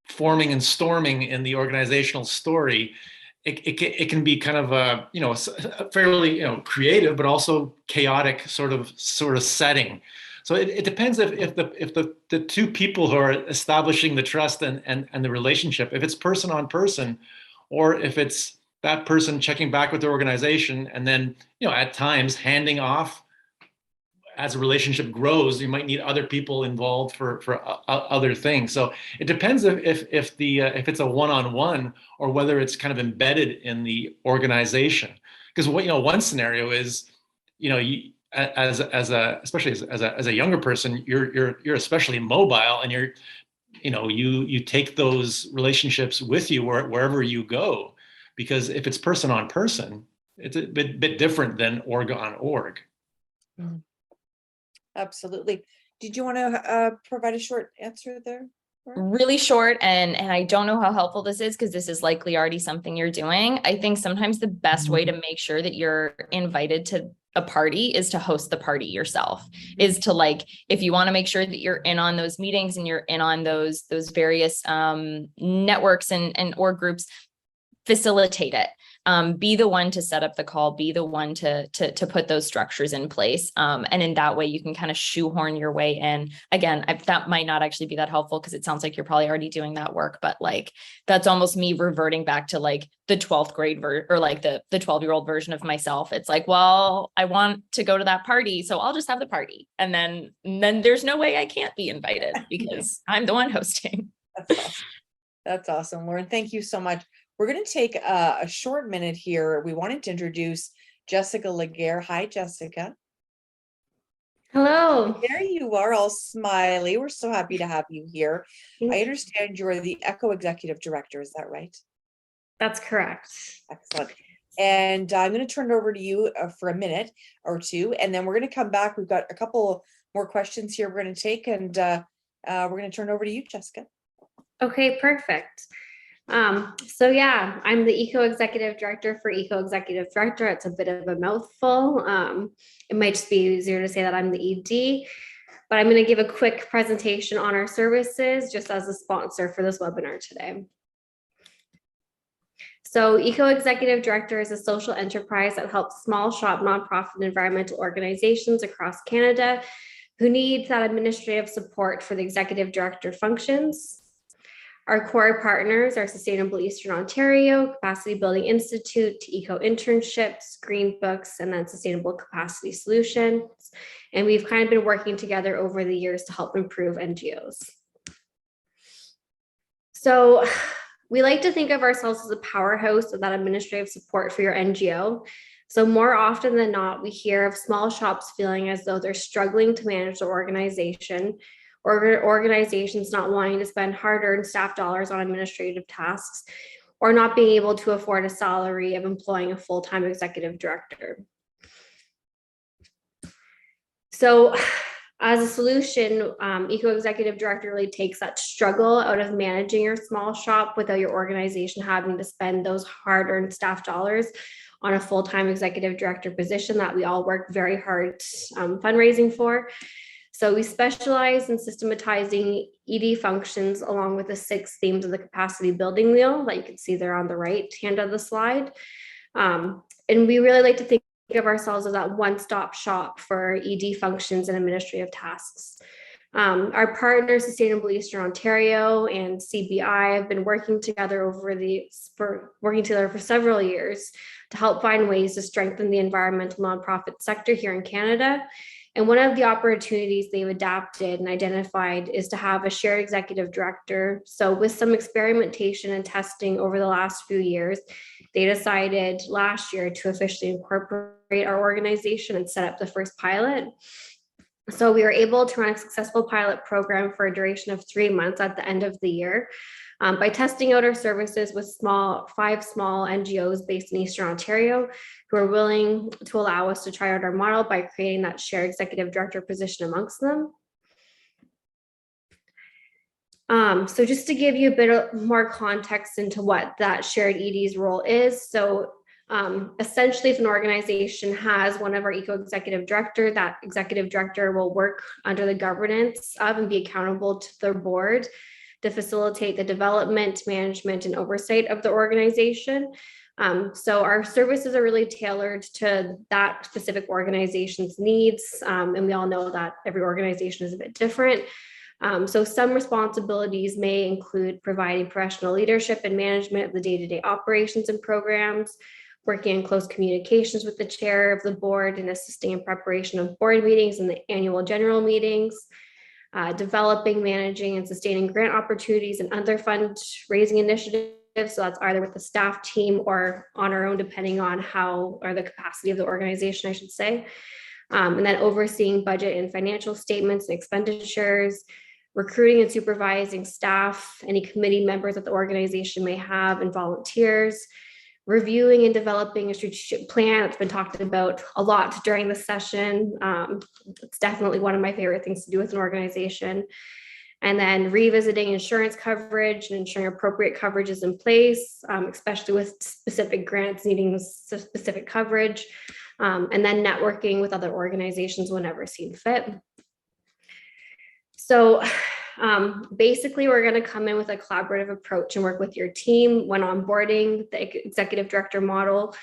forming and storming in the organizational story, it can be kind of a fairly creative but also chaotic sort of setting. So it depends if the two people who are establishing the trust and the relationship, if it's person on person, or if it's that person checking back with the organization, and then, at times handing off. As a relationship grows, you might need other people involved for other things. So it depends if it's a one-on-one or whether it's kind of embedded in the organization. Because one scenario is, you, especially as a younger person, you're especially mobile, and you take those relationships with you wherever you go. Because if it's person on person, it's a bit different than org on org. Mm. Absolutely. Did you want to provide a short answer there? Really short, and I don't know how helpful this is because this is likely already something you're doing. I think sometimes the best way to make sure that you're invited to a party is to host the party yourself, is to, like, if you want to make sure that you're in on those meetings and you're in on those various networks and or groups, facilitate it. Be the one to set up the call, be the one to put those structures in place. And in that way, you can kind of shoehorn your way in. Again, that might not actually be that helpful because it sounds like you're probably already doing that work, but like, that's almost me reverting back to like the 12th grade or like the 12-year-old version of myself. It's like, well, I want to go to that party, so I'll just have the party. And then there's no way I can't be invited because I'm the one hosting. That's awesome, Lauren. Thank you so much. We're going to take a short minute here. We wanted to introduce Jessica Laguerre. Hi, Jessica. Hello. There you are, all smiley. We're so happy to have you here. I understand you are the ECHO Executive Director. Is that right? That's correct. Excellent. And I'm going to turn it over to you for a minute or two, and then we're going to come back. We've got a couple more questions here we're going to take, and we're going to turn it over to you, Jessica. Okay, perfect. So yeah, I'm the Eco Executive Director for Eco Executive Director. It's a bit of a mouthful. It might just be easier to say that I'm the ED, but I'm going to give a quick presentation on our services just as a sponsor for this webinar today. So Eco Executive Director is a social enterprise that helps small shop, nonprofit, environmental organizations across Canada who need that administrative support for the executive director functions. Our core partners are Sustainable Eastern Ontario, Capacity Building Institute, Eco Internships, Green Books, and then Sustainable Capacity Solutions. And we've kind of been working together over the years to help improve NGOs. So we like to think of ourselves as a powerhouse of that administrative support for your NGO. So more often than not, we hear of small shops feeling as though they're struggling to manage their organization, or organizations not wanting to spend hard-earned staff dollars on administrative tasks, or not being able to afford a salary of employing a full-time executive director. So as a solution, Eco Executive Director really takes that struggle out of managing your small shop without your organization having to spend those hard-earned staff dollars on a full-time executive director position that we all work very hard fundraising for. So we specialize in systematizing ED functions along with the 6 themes of the capacity building wheel that you can see there on the right hand of the slide. And we really like to think of ourselves as that one-stop shop for ED functions and administrative tasks. Our partners, Sustainable Eastern Ontario and CBI, have been working together for several years to help find ways to strengthen the environmental nonprofit sector here in Canada. And one of the opportunities they've adapted and identified is to have a shared executive director. So with some experimentation and testing over the last few years, they decided last year to officially incorporate our organization and set up the first pilot. So we were able to run a successful pilot program for a duration of 3 months at the end of the year by testing out our services with 5 small NGOs based in Eastern Ontario who are willing to allow us to try out our model by creating that shared executive director position amongst them. So just to give you a bit more context into what that shared ED's role is. So essentially, if an organization has one of our Eco Executive Director, that executive director will work under the governance of and be accountable to their board to facilitate the development, management, and oversight of the organization. So our services are really tailored to that specific organization's needs. And we all know that every organization is a bit different. So some responsibilities may include providing professional leadership and management of the day-to-day operations and programs, working in close communications with the chair of the board and assisting in preparation of board meetings and the annual general meetings, developing, managing, and sustaining grant opportunities and other fundraising initiatives. So that's either with the staff team or on our own, depending on how, or the capacity of the organization, I should say. And then overseeing budget and financial statements and expenditures, recruiting and supervising staff, any committee members that the organization may have, and volunteers, reviewing and developing a strategic plan. It's been talked about a lot during this session. It's definitely one of my favorite things to do with an organization. And then revisiting insurance coverage and ensuring appropriate coverage is in place, especially with specific grants needing specific coverage. And then networking with other organizations whenever seen fit. So basically, we're going to come in with a collaborative approach and work with your team when onboarding the executive director model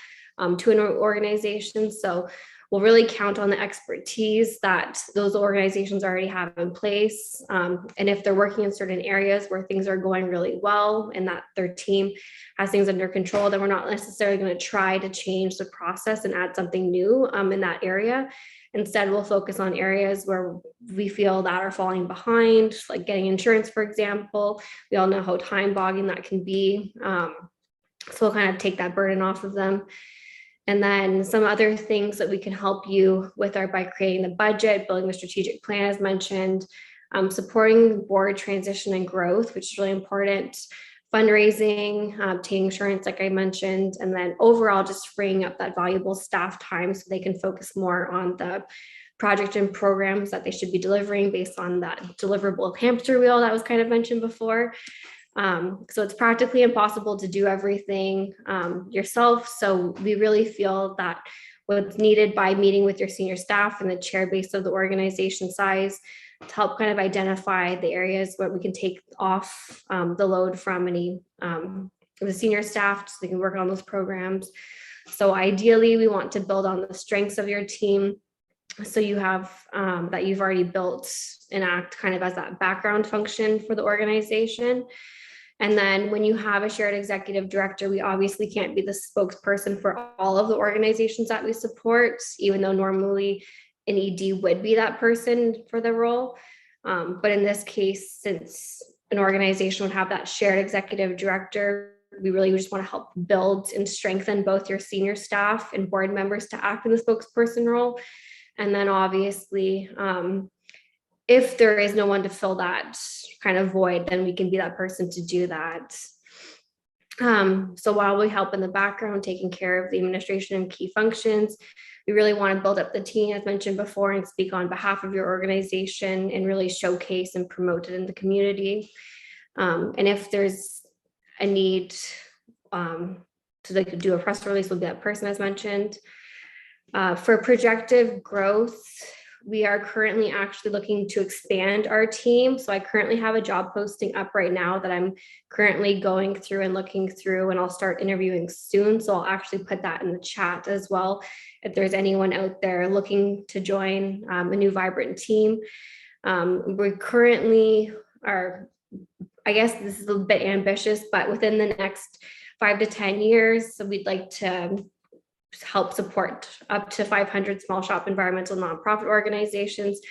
to an organization. So we'll really count on the expertise that those organizations already have in place. And if they're working in certain areas where things are going really well and that their team has things under control, then we're not necessarily going to try to change the process and add something new in that area. Instead, we'll focus on areas where we feel that are falling behind, like getting insurance, for example. We all know how time bogging that can be. So we'll kind of take that burden off of them. And then some other things that we can help you with are by creating the budget, building the strategic plan, as mentioned, supporting board transition and growth, which is really important, fundraising, obtaining insurance, like I mentioned, and then overall just freeing up that valuable staff time so they can focus more on the project and programs that they should be delivering based on that deliverable hamster wheel that was kind of mentioned before. So it's practically impossible to do everything yourself. So we really feel that what's needed by meeting with your senior staff and the chair based on the organization size to help kind of identify the areas where we can take off the load from any the senior staff so they can work on those programs. So ideally, we want to build on the strengths of your team. So you have that you've already built and act kind of as that background function for the organization. And then when you have a shared executive director, we obviously can't be the spokesperson for all of the organizations that we support, even though normally an ED would be that person for the role. But in this case, since an organization would have that shared executive director, we really just want to help build and strengthen both your senior staff and board members to act in the spokesperson role. And then obviously, if there is no one to fill that kind of void, then we can be that person to do that. So while we help in the background, taking care of the administration and key functions, we really want to build up the team, as mentioned before, and speak on behalf of your organization and really showcase and promote it in the community. And if there's a need to like do a press release, we'll be that person, as mentioned. For projected growth, we are currently actually looking to expand our team. So I currently have a job posting up right now that I'm currently going through and looking through, and I'll start interviewing soon. So I'll actually put that in the chat as well. If there's anyone out there looking to join a new vibrant team, we currently are, I guess this is a bit ambitious, but within the next 5 to 10 years, so we'd like to help support up to 500 small shop environmental nonprofit organizations.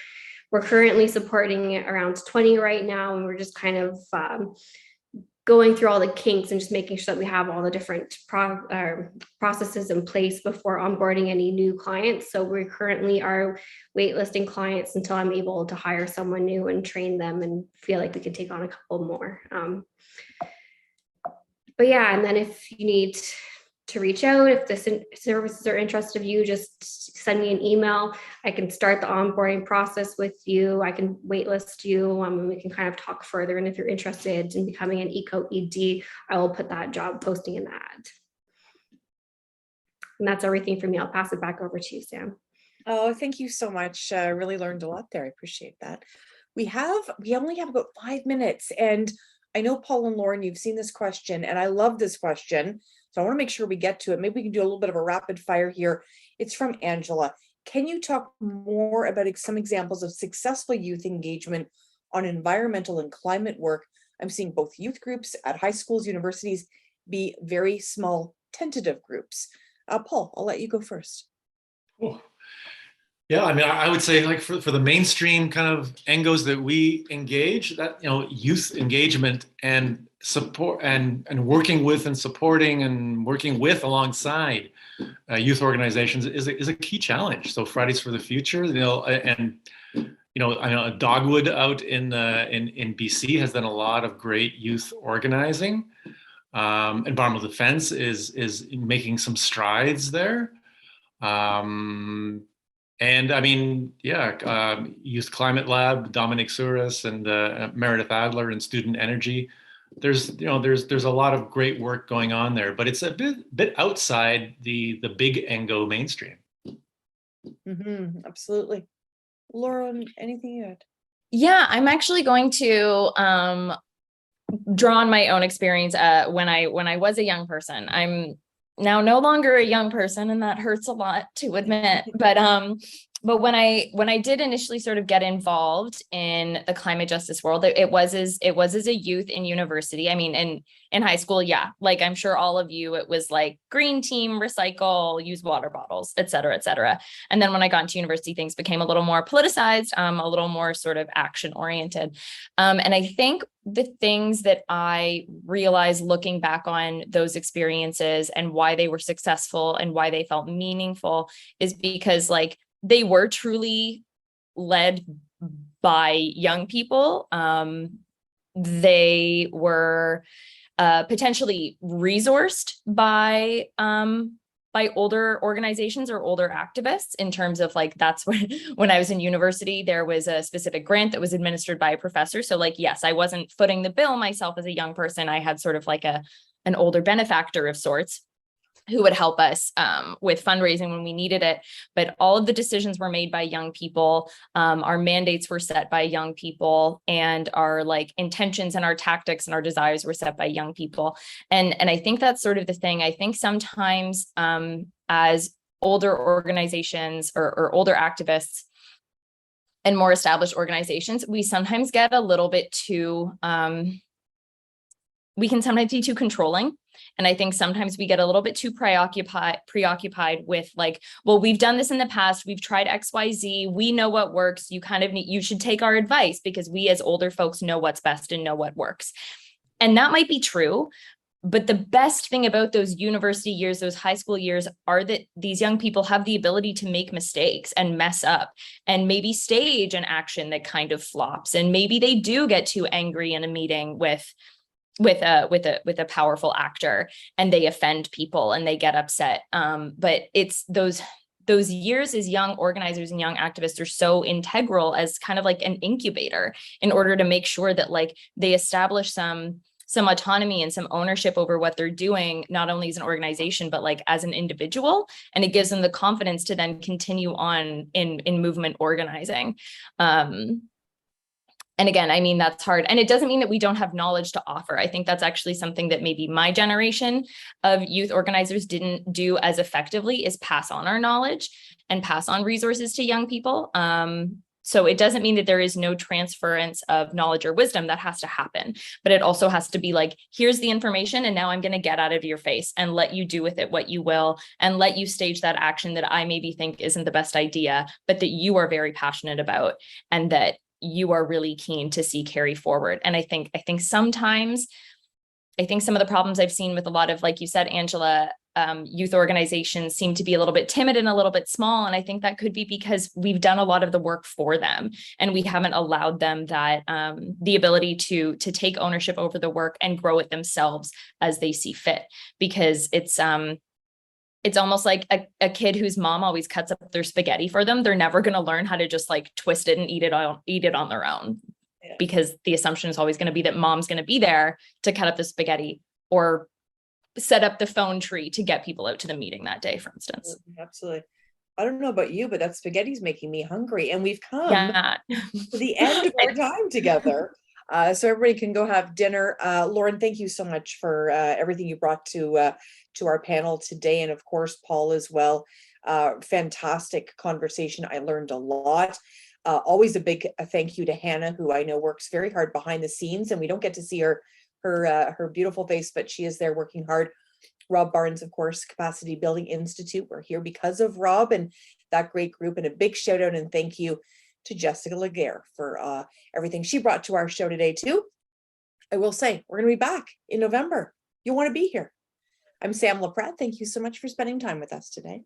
We're currently supporting around 20 right now, and we're just kind of going through all the kinks and just making sure that we have all the different processes in place before onboarding any new clients. So we currently are waitlisting clients until I'm able to hire someone new and train them and feel like we could take on a couple more. But yeah, and then if you need to reach out, if the services are interested of you, just send me an email. I can start the onboarding process with you. I can waitlist you, and we can kind of talk further. And if you're interested in becoming an ECO ED, I will put that job posting in the ad. And that's everything for me. I'll pass it back over to you, Sam. Oh, thank you so much. I really learned a lot there. I appreciate that. We only have about 5 minutes, and I know Paul and Lauren, you've seen this question, and I love this question. So I want to make sure we get to it. Maybe we can do a little bit of a rapid fire here. It's from Angela. Can you talk more about some examples of successful youth engagement on environmental and climate work, I'm seeing both youth groups at high schools, universities be very small, tentative groups. Paul, I'll let you go first. Oh. Yeah, I mean, I would say like for the mainstream kind of NGOs that we engage, that, you know, youth engagement and support and working with and supporting and working with alongside youth organizations is a key challenge. So Fridays for the Future, you know, and you know, I know Dogwood out in BC has done a lot of great youth organizing. Environmental Defense is making some strides there. And I mean, yeah, Youth Climate Lab, Dominic Souris and Meredith Adler and Student Energy. There's a lot of great work going on there, but it's a bit outside the big NGO mainstream. Absolutely. Lauren, anything you add? Yeah, I'm actually going to draw on my own experience when I was a young person. I'm now no longer a young person, and that hurts a lot to admit. But when I did initially sort of get involved in the climate justice world, it was as a youth in university. I mean, in high school, yeah, like I'm sure all of you, it was like green team, recycle, use water bottles, et cetera, et cetera. And then when I got into university, things became a little more politicized, a little more sort of action oriented. And I think the things that I realized looking back on those experiences and why they were successful and why they felt meaningful is because like they were truly led by young people. They were potentially resourced by older organizations or older activists in terms of like, that's when I was in university, there was a specific grant that was administered by a professor. So like, yes, I wasn't footing the bill myself as a young person. I had sort of like an older benefactor of sorts who would help us with fundraising when we needed it. But all of the decisions were made by young people. Our mandates were set by young people, and our like intentions and our tactics and our desires were set by young people. And I think that's sort of the thing. I think sometimes as older organizations or older activists and more established organizations, we sometimes get a little bit too, we can sometimes be too controlling. And I think sometimes we get a little bit too preoccupied with like, well, we've done this in the past. We've tried XYZ. We know what works. You should take our advice because we as older folks know what's best and know what works. And that might be true. But the best thing about those university years, those high school years, are that these young people have the ability to make mistakes and mess up and maybe stage an action that kind of flops. And maybe they do get too angry in a meeting with a powerful actor and they offend people and they get upset. But it's those years as young organizers and young activists are so integral as kind of like an incubator in order to make sure that like they establish some autonomy and some ownership over what they're doing, not only as an organization, but like as an individual. And it gives them the confidence to then continue on in movement organizing. And again, I mean, that's hard. And it doesn't mean that we don't have knowledge to offer. I think that's actually something that maybe my generation of youth organizers didn't do as effectively, is pass on our knowledge and pass on resources to young people. So it doesn't mean that there is no transference of knowledge or wisdom. That has to happen. But it also has to be like, here's the information, and now I'm going to get out of your face and let you do with it what you will, and let you stage that action that I maybe think isn't the best idea, but that you are very passionate about and that you are really keen to see carry forward. And I think sometimes, some of the problems I've seen with a lot of, like you said, Angela, youth organizations seem to be a little bit timid and a little bit small. And I think that could be because we've done a lot of the work for them and we haven't allowed them that the ability to take ownership over the work and grow it themselves as they see fit. Because it's almost like a kid whose mom always cuts up their spaghetti for them. They're never going to learn how to just like twist it and eat it on their own. Yeah. Because the assumption is always going to be that mom's going to be there to cut up the spaghetti or set up the phone tree to get people out to the meeting that day, for instance. Absolutely. I don't know about you, but that spaghetti's making me hungry, and we've come to the end of our time together. So everybody can go have dinner. Lauren, thank you so much for everything you brought to our panel today. And of course, Paul as well. Fantastic conversation. I learned a lot. Always a big thank you to Hannah, who I know works very hard behind the scenes, and we don't get to see her beautiful face, but she is there working hard. Rob Barnes, of course, Capacity Building Institute. We're here because of Rob and that great group. And a big shout out and thank you to Jessica Laguerre for everything she brought to our show today too. I will say, we're going to be back in November. You'll want to be here. I'm Sam Laprade. Thank you so much for spending time with us today.